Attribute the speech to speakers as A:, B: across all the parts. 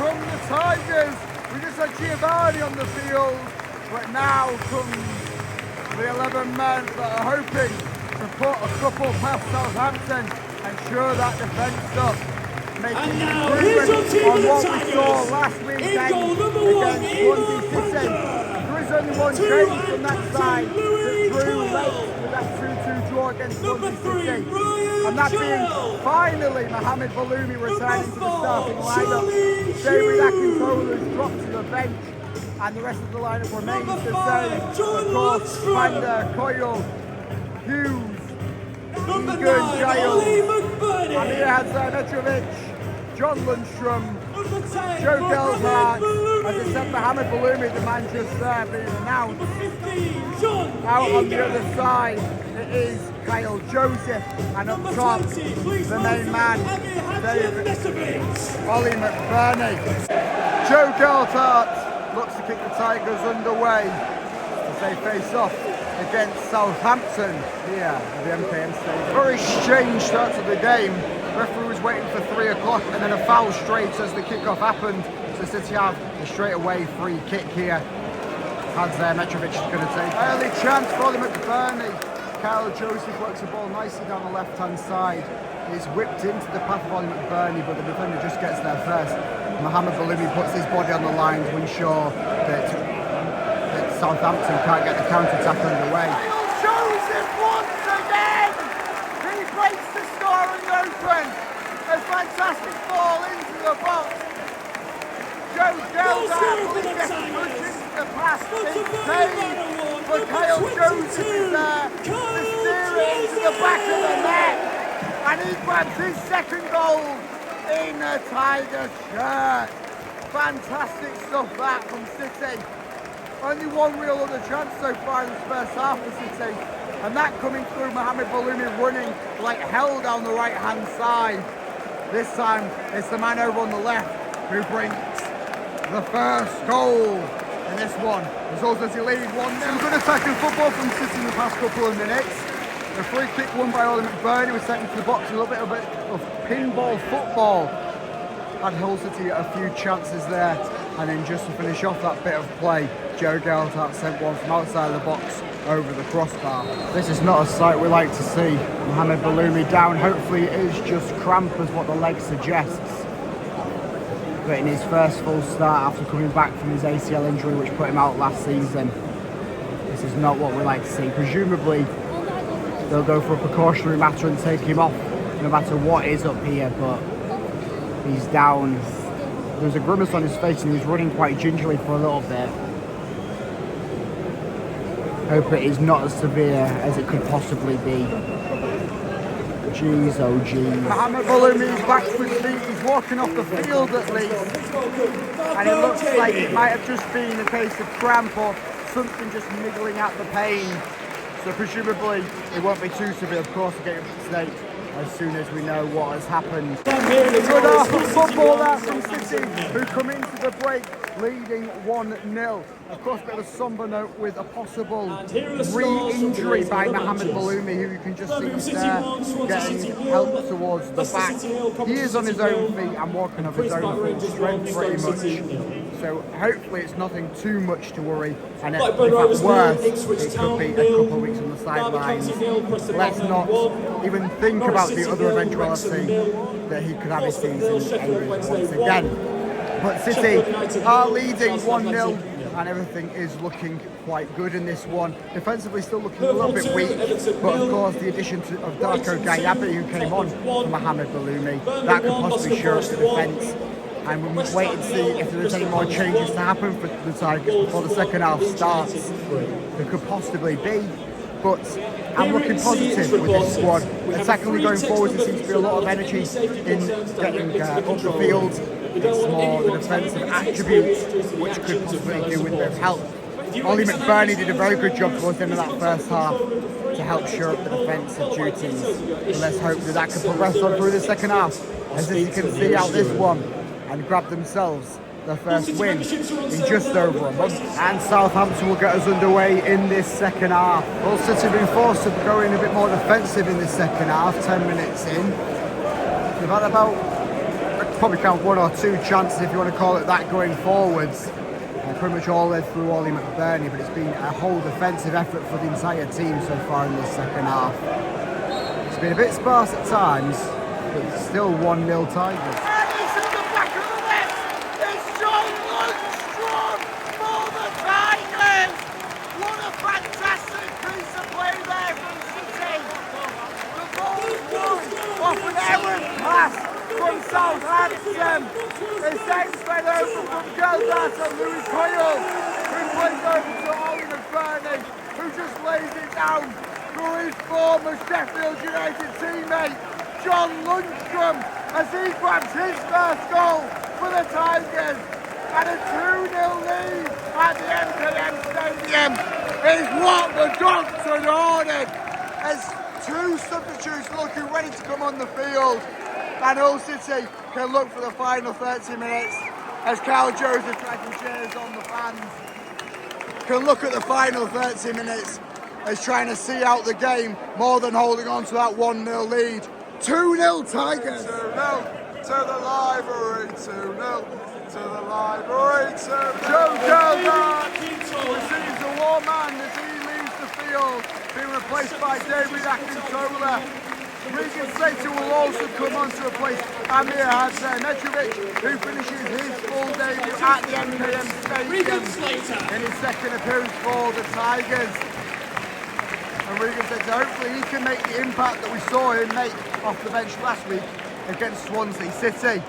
A: from the Tigers. We just had Giovanni on the field, but now comes the 11 men that are hoping to put a couple past Southampton and shore that defence up. Making improvement on what we saw last weekend against Swansea City. There is only one change from that side that drew late with that 2-2 draw against Swansea City. And that being finally Mohamed Baloumi returning to the starting lineup. David Akintola dropped to the bench and the rest of the lineup remains the same. Of course, Vander, Coyle, Hughes, Egan, Giles, Amir Hadzametrovic, John Lundstram, Joe Gelhardt, as I said, Mohamed Baloumi, the man just there being announced. Out on the other side, it is Kyle Joseph, and up top, the main man, David Ollie McBurney. Joe Gelhardt looks to kick the Tigers underway as they face off against Southampton here at the MKM Stadium. Very strange start to the game. The referee was waiting for 3 o'clock and then a foul straight as the kickoff happened. So City have a straight away free kick here. Hadzametrovic is going to take early chance for Ollie McBurney. Kyle Joseph works the ball nicely down the left hand side. He's whipped into the path of Ollie McBurney, but the defender just gets there first. Mohamed Baloumi puts his body on the line to ensure that Southampton can't get the counter-attack underway. Kyle Joseph once again! He breaks the score in the open. A fantastic ball into the box. Joe Gelhardt gets pushed into the pass. It's saved, but Kyle Joseph is there to steer it into the back of the net. And he grabs his second goal in a Tigers shirt. Fantastic stuff that from City. Only one real other chance so far in this first half for City, and that coming through Mohamed Baloumi running like hell down the right hand side. This time it's the man over on the left who brings the first goal in this one. Results as he leads 1-0. Some good attacking football from City in the past couple of minutes. The free kick won by Ollie McBurney was sent into the box. A little bit of pinball football. Had Hull City a few chances there, and then just to finish off that bit of play, Joe Gelhardt sent one from outside the box over the crossbar. This is not a sight we like to see. Mohamed Baloumi down. Hopefully it is just cramp as what the leg suggests. But in his first full start after coming back from his ACL injury which put him out last season, this is not what we like to see. Presumably they'll go for a precautionary matter and take him off no matter what is up here, but he's down. There's a grimace on his face and he's running quite gingerly for a little bit. Hope it is not as severe as it could possibly be. Jeez, oh jeez. Mohamed Baloumi is back to his feet. He's walking off the field at least. And it looks like it might have just been a case of cramp or something just niggling at the pain. So presumably it won't be too severe. Of course, we'll get him to state as soon as we know what has happened. Good half of football there from City, who come into the break leading 1-0. Of course, a bit of a somber note with a possible re-injury by Mohamed Baloumi, who you can just see there getting help towards the back. He is on his own feet and walking off his own full strength pretty much. So hopefully it's nothing too much to worry, and if at worst, it could be a couple of weeks on the sidelines. Let's not even think about the other eventuality that he could have his season ended once again. But City are leading 1-0 and everything is looking quite good in this one. Defensively still looking a little bit weak, but of course the addition of Darko Gayabi, who came on for Mohamed Baloumi, that could possibly shore up the defence. And we must wait and see if there's any more changes to happen for the Tigers before the second half starts. There could possibly be, but I'm looking positive with this squad. Attackingly going forward, there seems to be a lot of energy in getting up the field. It's more the defensive attributes, which could possibly do with a bit of help. Ollie McBurney did a very good job towards the end of that first half to help shore up the defensive duties. And let's hope that that can progress on through the second half, as you can see out this one, and grab themselves their first win in just over a month. And Southampton will get us underway in this second half. Hull City have been forced to go in a bit more defensive in this second half, 10 minutes in. They've had about a
B: probably count one or two chances, if you want to call it that, going forwards. Pretty much all led through Ollie McBurney, but it's been a whole defensive effort for the entire team so far in this second half. It's been a bit sparse at times, but it's still 1-0 Tigers.
A: And it's in the back of the net. It's John Lundstram for the Tigers. What a fantastic piece of play there from City. The ball won off an errant pass from Southampton. It's then spread over from Gilbert to Louis Coyle, who plays over to Ollie McBurney, who just lays it down for his former Sheffield United teammate, John Lundstram, as he grabs his first goal for the Tigers. And a 2-0 lead at the MKM Stadium is what the Dogs had ordered, as two substitutes looking ready to come on the field. And Hull City can look for the final 30 minutes as Kyle Joseph dragging chairs on the fans. Can look at the final 30 minutes as trying to see out the game more than holding on to that 1-0 lead. 2-0 Tigers.
C: 2-0 to the library, 2-0 to the library, 2-0.
A: Joe Gilbert receives a war man as he leaves the field, being replaced by David Akintola. Regan Slater will also come on to replace Amir Hadzanetrovic, who finishes his full debut at the MKM Stadium in his second appearance for the Tigers. And Regan Slater, hopefully he can make the impact that we saw him make off the bench last week against Swansea City.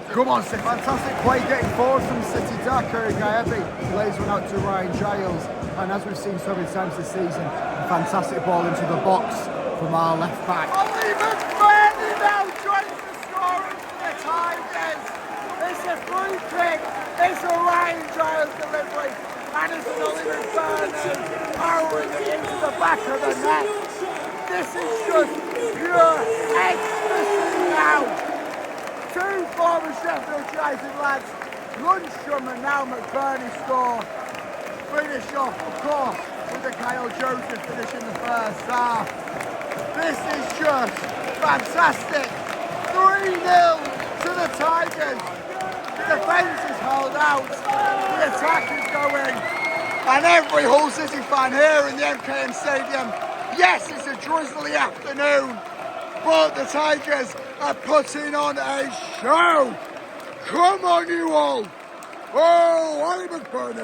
A: Come on, City.
B: Fantastic play getting forward from City. Darko Gaebi lays one out to Ryan Giles. And as we've seen so many times this season, a fantastic ball into the box from our left back.
A: Ollie McBurney now joins the scoring for the Tigers. It's a free kick, it's a Ryan Giles delivery, and it's an Ollie McBurney powering it into the back of the net. This is just pure ecstasy now. Two former Sheffield United lads, Lundstram and now McBurney score. Finish off, of course, with the Kyle Joseph finish in the first half. This is just fantastic. 3-0 to the Tigers. The defence is held out. The attack is going. And every Hull City fan here in the MKM Stadium, yes, it's a drizzly afternoon, but the Tigers are putting on a show. Come on, you all. Oh, Ollie McBurney.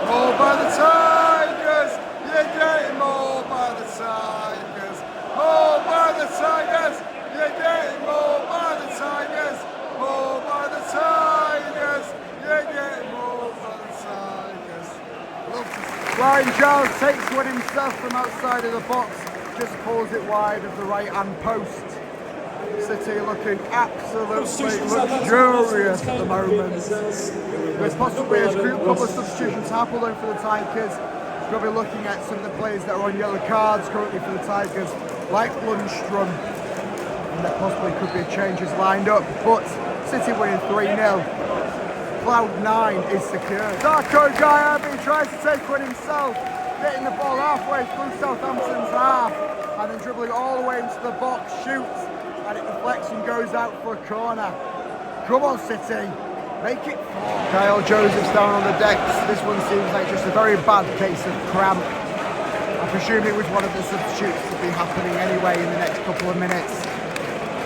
C: More by the Tigers. You're getting more by the Tigers. More by the Tigers. You're getting more by the Tigers. More by the Tigers. You're getting more by the Tigers. Love to see.
B: Ryan Giles takes one himself from outside of the box, just pulls it wide of the right-hand post. City looking absolutely luxurious at the moment. There's possibly a couple of substitutions happening for the Tigers. We'll be looking at some of the players that are on yellow cards currently for the Tigers, like Lundstram, and there possibly could be changes lined up, but City winning 3-0. Cloud 9 is secure.
A: Darko Gaebi tries to take one himself, getting the ball halfway through Southampton's half, and then dribbling all the way into the box, shoots, and it deflects and goes out for a corner. Come on, City. Make it 4.
B: Kyle Joseph's down on the decks. This one seems like just a very bad case of cramp. I presume it was one of the substitutes to be happening anyway in the next couple of minutes.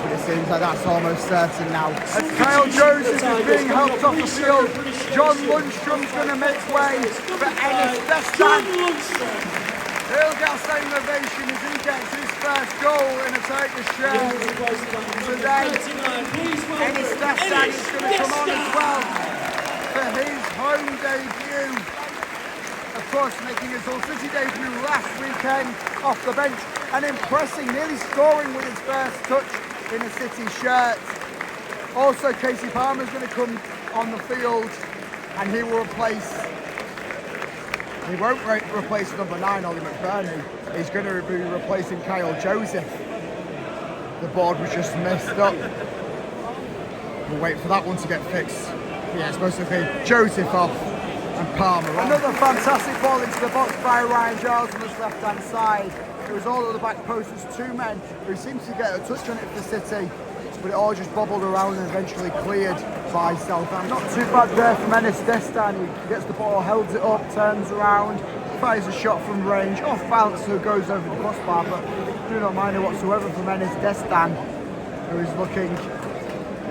B: But it seems like that's almost certain now.
A: As Kyle Joseph is being helped off the field, John Lundstram's going to make way for Ennis Destan. He'll get a standing ovation as he gets his first goal in a Tigers shirt today. Ennis Destan is going to come on as well for his home debut. Of course, making his Hull City debut last weekend off the bench and impressing, nearly scoring with his first touch in a City shirt. Also, Casey Palmer's going to come on the field and he will replace. He won't replace number 9, Ollie McBurney. He's going to be replacing Kyle Joseph. The board was just messed up. We'll wait for that one to get fixed. Yeah, it's supposed to be Joseph off and Palmer on. Another fantastic ball into the box by Ryan Giles on his left-hand side. It was all at the back post. There's 2 men who seem to get a touch on it for City.
B: but it all just bobbled around and eventually cleared by Southampton. Not too bad there from Enes Destan. He gets the ball, holds it up, turns around, fires a shot from range, off bounce, who goes over the crossbar, but do not mind it whatsoever from Enes Destan, who is looking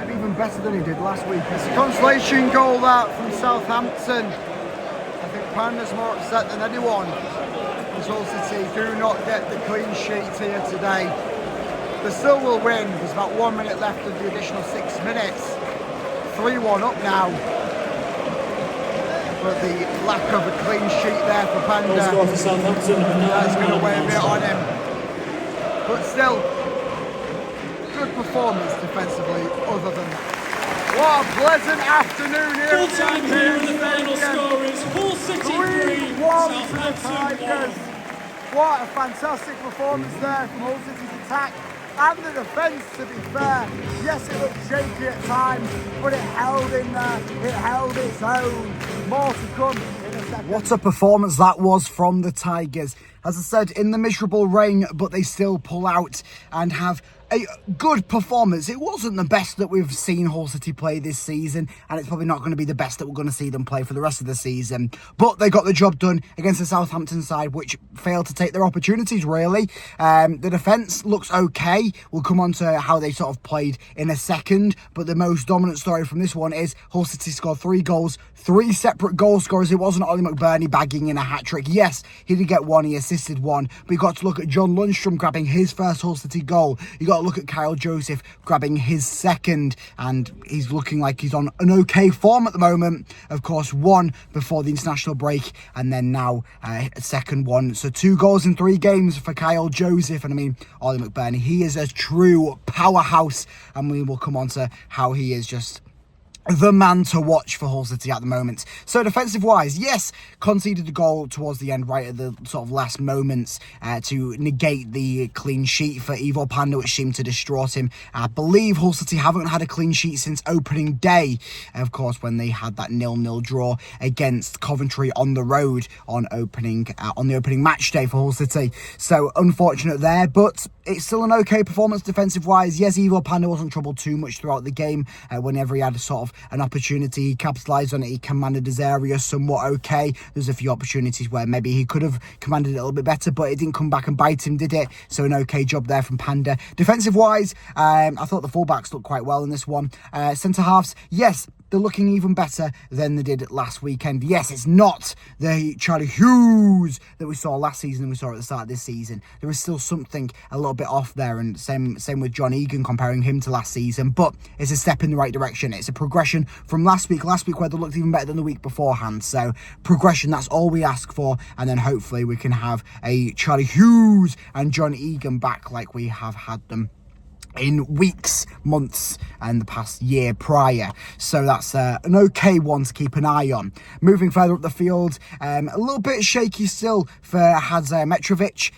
B: even better than he did last week. It's a consolation goal that from Southampton. I think Panda's more upset than anyone, as Hull City do not get the clean sheet here today. They still will win. There's about 1 minute left of the additional 6 minutes. 3-1 up now. But the lack of a clean sheet there for Panda is going to weigh a bit on him. But still, good performance defensively other than that. What a pleasant afternoon here.
D: Full time here and the final score is Hull City 3,
B: 3-1 for the
D: Southampton
B: Tigers.
D: 1.
B: What a fantastic performance there from Hull City's attack and the defence, to be fair. Yes, it looked shaky at times, but it held in there, it held its own. More to come in a second. What a performance that was from the Tigers. As I said, in the miserable rain, but they still pull out and have a good performance. It wasn't the best that we've seen Hull City play this season, and it's probably not going to be the best that we're going to see them play for the rest of the season. But they got the job done against the Southampton side, which failed to take their opportunities, really. The defence looks okay. We'll come on to how they sort of played in a second, but the most dominant story from this one is Hull City scored 3 goals, 3 separate goal scorers. It wasn't Ollie McBurney bagging in a hat-trick. Yes, he did get one, he assisted one, but you got to look at John Lundstram grabbing his first Hull City goal. You got to look at Kyle Joseph grabbing his second, and he's looking like he's on an okay form at the moment. Of course, one before the international break, and then now a second one. So 2 goals in 3 games for Kyle Joseph, and I mean, Ollie McBurney, he is a true powerhouse, and we will come on to how he is just the man to watch for Hull City at the moment. So defensive wise, yes, conceded a goal towards the end, right at the sort of last moments, to negate the clean sheet for Ivo Panda, which seemed to distraught him. I believe Hull City haven't had a clean sheet since opening day, of course, when they had that 0-0 draw against Coventry on the road on the opening match day for Hull City. So unfortunate there, but it's still an okay performance defensive wise. Yes, Ivo Panda wasn't troubled too much throughout the game. Whenever he had a sort of an opportunity, he capitalised on it, he commanded his area somewhat okay. There's a few opportunities where maybe he could have commanded it a little bit better, but it didn't come back and bite him, did it? So an okay job there from Panda. Defensive wise, I thought the fullbacks looked quite well in this one. Centre halves, yes, they're looking even better than they did last weekend. Yes, it's not the Charlie Hughes that we saw last season and we saw at the start of this season. There is still something a little bit off there, and same with John Egan, comparing him to last season, but it's a step in the right direction. It's a progression from last week where they looked even better than the week beforehand. So progression, that's all we ask for, and then hopefully we can have a Charlie Hughes and John Egan back like we have had them in weeks, months, and the past year prior. So that's an okay one to keep an eye on. Moving further up the field, a little bit shaky still for Hadza Mitrovic.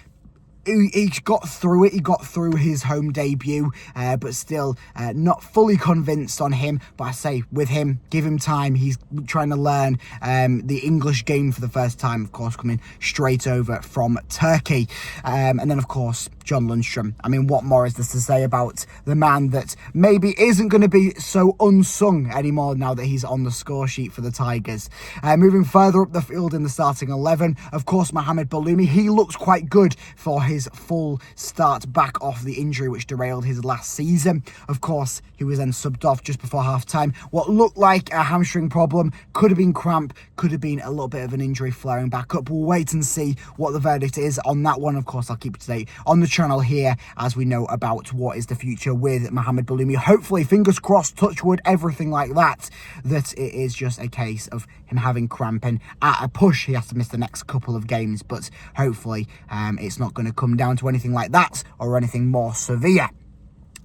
B: He got through it, he got through his home debut, but still not fully convinced on him. But I say, with him, give him time. He's trying to learn the English game for the first time, of course, coming straight over from Turkey. And then, of course, John Lundstram. I mean, what more is there to say about the man that maybe isn't going to be so unsung anymore now that he's on the score sheet for the Tigers? Moving further up the field in the starting 11, of course, Mohamed Baloumi. He looks quite good for his full start back off the injury which derailed his last season. Of course, he was then subbed off just before half-time. What looked like a hamstring problem, could have been cramp, could have been a little bit of an injury flaring back up. We'll wait and see what the verdict is on that one. Of course, I'll keep it to date on the channel here as we know about what is the future with Mohamed Baloumi. Hopefully, fingers crossed, touch wood, everything like that, that it is just a case of him having cramp, and at a push he has to miss the next couple of games, but hopefully it's not going to come down to anything like that or anything more severe.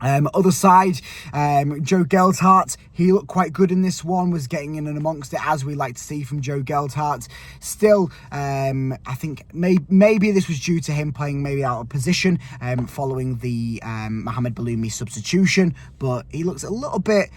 B: Other side, Joe Gelhardt, he looked quite good in this one, was getting in and amongst it, as we like to see from Joe Gelhardt. Still, I think maybe this was due to him playing maybe out of position following the Mohamed Baloumi substitution, but he looks a little bit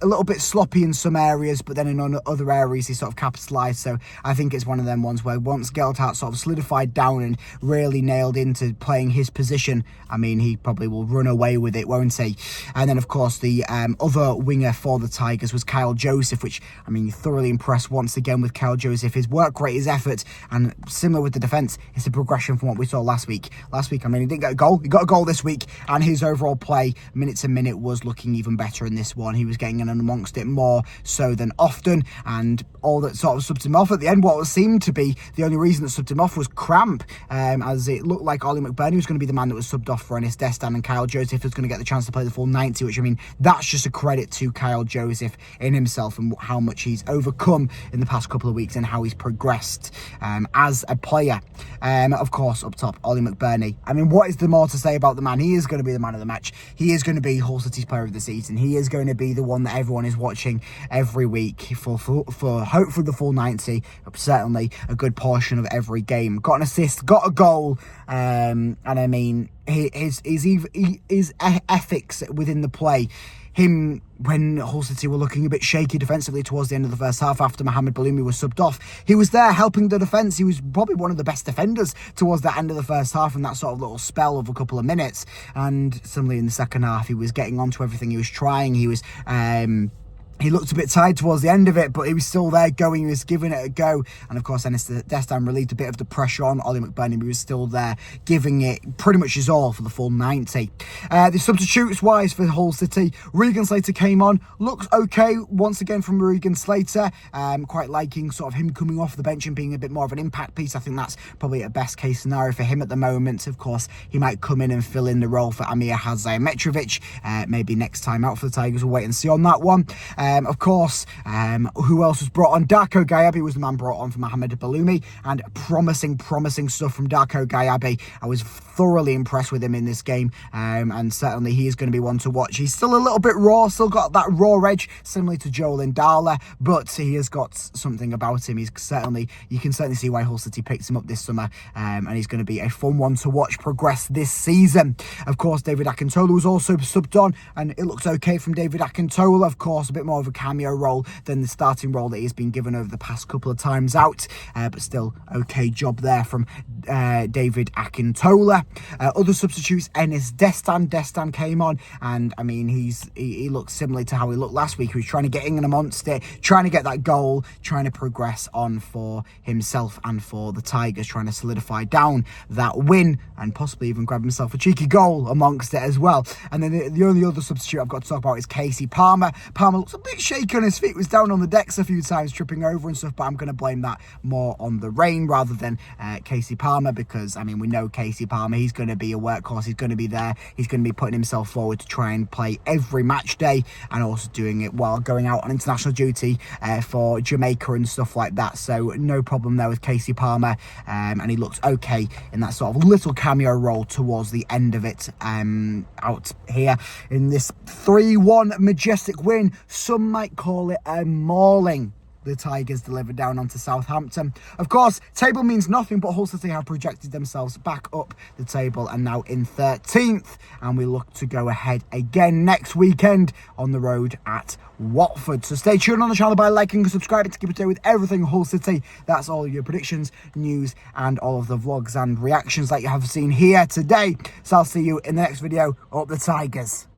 B: a little bit sloppy in some areas, but then in other areas he sort of capitalised. So I think it's one of them ones where once Gelhardt sort of solidified down and really nailed into playing his position, I mean, he probably will run away with it, won't he? And then, of course, the other winger for the Tigers was Kyle Joseph, which, I mean, thoroughly impressed once again with Kyle Joseph. His work rate, his effort, and similar with the defence, it's a progression from what we saw last week. Last week, I mean, he didn't get a goal. He got a goal this week, and his overall play, minute to minute, was looking even better in this one. He was getting in amongst it more so than often, and all that sort of subbed him off at the end, what seemed to be the only reason that subbed him off was cramp, as it looked like Ollie McBurney was going to be the man that was subbed off for Ennis Destan, and Kyle Joseph was going to get the chance to play the full 90, which, I mean, that's just a credit to Kyle Joseph in himself and how much he's overcome in the past couple of weeks and how he's progressed as a player. Of course, up top, Ollie McBurney. I mean, what is there more to say about the man? He is going to be the man of the match. He is going to be Hull City's player of the season. He is going to be the one that everyone is watching every week for hopefully the full 90, but certainly a good portion of every game. Got an assist, got a goal, and I mean, his ethics within the play. Him, when Hull City were looking a bit shaky defensively towards the end of the first half after Mohamed Baloumi was subbed off, he was there helping the defence. He was probably one of the best defenders towards the end of the first half in that sort of little spell of a couple of minutes. And suddenly in the second half, he was getting onto everything. He was trying. He was... he looked a bit tired towards the end of it, but he was still there going. He was giving it a go. And of course, Ennis Destan relieved a bit of the pressure on Ollie McBurney, but he was still there, giving it pretty much his all for the full 90. The substitutes-wise for Hull City, Regan Slater came on. Looks okay once again from Regan Slater. Quite liking sort of him coming off the bench and being a bit more of an impact piece. I think that's probably a best-case scenario for him at the moment. Of course, he might come in and fill in the role for Amir Hadzaia-Mitrovic. Maybe next time out for the Tigers. We'll wait and see on that one. Of course, who else was brought on? Darko Gyabi was the man brought on for Mohamed Baloumi, and promising stuff from Darko Gyabi. I was thoroughly impressed with him in this game, and certainly he is going to be one to watch. He's still a little bit raw, still got that raw edge, similar to Joel Indala, but he has got something about him. You can certainly see why Hull City picked him up this summer, and he's going to be a fun one to watch progress this season. Of course, David Akintola was also subbed on, and it looks okay from David Akintola. Of course, a bit more of a cameo role than the starting role that he's been given over the past couple of times out, but still okay job there from David Akintola. Other substitutes, Ennis Destan came on, and I mean, he looks similar to how he looked last week. He was trying to get in amongst it, trying to get that goal, trying to progress on for himself and for the Tigers, trying to solidify down that win and possibly even grab himself a cheeky goal amongst it as well. And then the only other substitute I've got to talk about is Casey Palmer. Palmer looks a bit shaky on his feet, was down on the decks a few times, tripping over and stuff, but I'm going to blame that more on the rain rather than Casey Palmer, because I mean, we know Casey Palmer, he's going to be a workhorse, he's going to be there, he's going to be putting himself forward to try and play every match day, and also doing it while going out on international duty for Jamaica and stuff like that. So no problem there with Casey Palmer, and he looks okay in that sort of little cameo role towards the end of it, out here in this 3-1 majestic win. Some might call it a mauling. The Tigers delivered down onto Southampton. Of course, table means nothing, but Hull City have projected themselves back up the table and now in 13th. And we look to go ahead again next weekend on the road at Watford. So stay tuned on the channel by liking and subscribing to keep up to date with everything Hull City. That's all your predictions, news, and all of the vlogs and reactions that you have seen here today. So I'll see you in the next video. Up the Tigers.